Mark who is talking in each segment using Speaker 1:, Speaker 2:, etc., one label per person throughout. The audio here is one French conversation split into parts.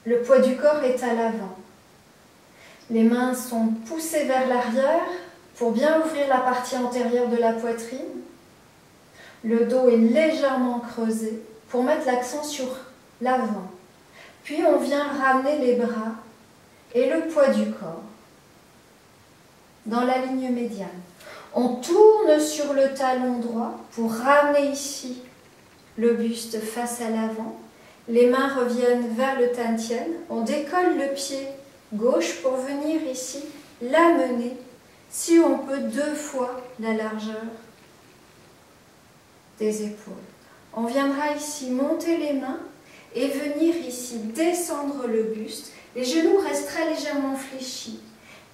Speaker 1: Le poids du corps est à l'avant. Les mains sont poussées vers l'arrière pour bien ouvrir la partie antérieure de la poitrine. Le dos est légèrement creusé pour mettre l'accent sur l'avant. Puis on vient ramener les bras et le poids du corps dans la ligne médiane. On tourne sur le talon droit pour ramener ici le buste face à l'avant. Les mains reviennent vers le tantien. On décolle le pied gauche pour venir ici l'amener, si on peut, 2 fois la largeur des épaules. On viendra ici monter les mains et venir ici descendre le buste. Les genoux restent très légèrement fléchis.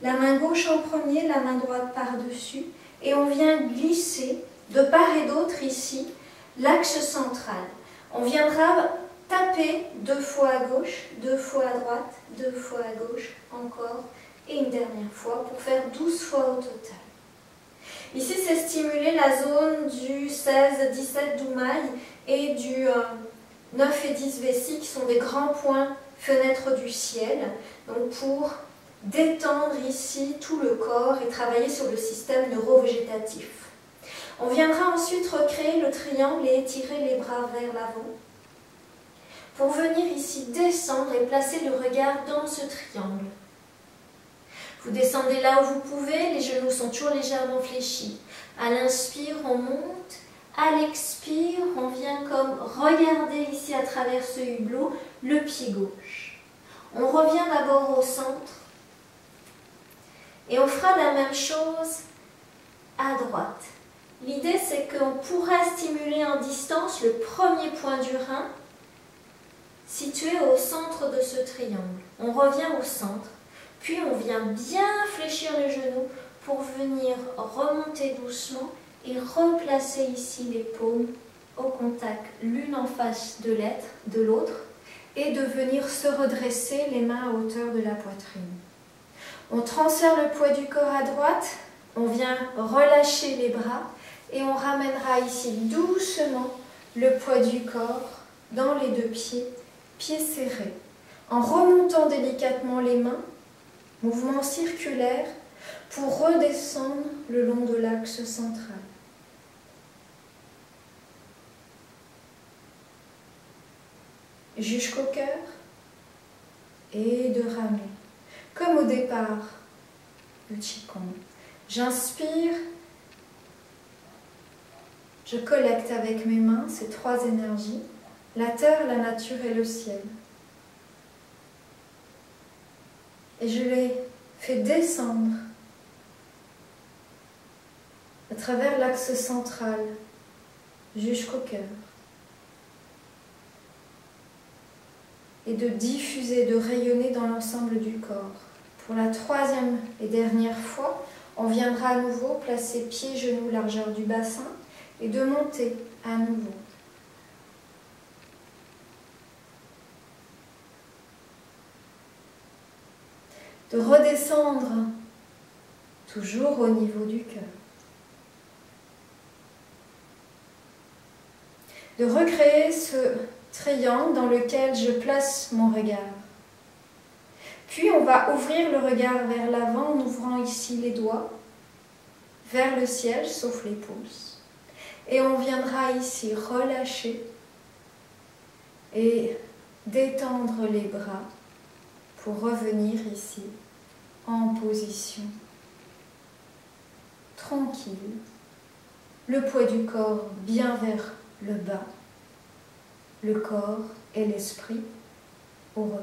Speaker 1: La main gauche en premier, la main droite par-dessus. Et on vient glisser de part et d'autre ici l'axe central. On viendra taper 2 fois à gauche, 2 fois à droite, 2 fois à gauche, encore, et une dernière fois pour faire 12 fois au total. Ici, c'est stimuler la zone du 16-17 d'Oumaï et du 9 et 10 Vessi, qui sont des grands points fenêtres du ciel, donc pour détendre ici tout le corps et travailler sur le système neurovégétatif. On viendra ensuite recréer le triangle et étirer les bras vers l'avant pour venir ici descendre et placer le regard dans ce triangle. Vous descendez là où vous pouvez, les genoux sont toujours légèrement fléchis. À l'inspire, on monte. À l'expire, on vient comme regarder ici à travers ce hublot le pied gauche. On revient d'abord au centre et on fera la même chose à droite. L'idée, c'est qu'on pourrait stimuler en distance le premier point du rein situé au centre de ce triangle. On revient au centre, puis on vient bien fléchir les genoux pour venir remonter doucement et replacer ici les paumes au contact, l'une en face de l'autre, et de venir se redresser les mains à hauteur de la poitrine. On transfère le poids du corps à droite, on vient relâcher les bras et on ramènera ici doucement le poids du corps dans les 2 pieds, pieds serrés, en remontant délicatement les mains, mouvement circulaire, pour redescendre le long de l'axe central. Jusqu'au cœur et de ramener. Comme au départ, le Qigong. J'inspire, je collecte avec mes mains ces 3 énergies, la terre, la nature et le ciel. Et je les fais descendre à travers l'axe central jusqu'au cœur. Et de diffuser, de rayonner dans l'ensemble du corps. Pour la 3e et dernière fois, on viendra à nouveau placer pieds, genoux, largeur du bassin et de monter à nouveau. De redescendre toujours au niveau du cœur. De recréer ce triangle dans lequel je place mon regard. Puis on va ouvrir le regard vers l'avant en ouvrant ici les doigts vers le ciel, sauf les pouces. Et on viendra ici relâcher et détendre les bras pour revenir ici en position tranquille, le poids du corps bien vers le bas, le corps et l'esprit au repos.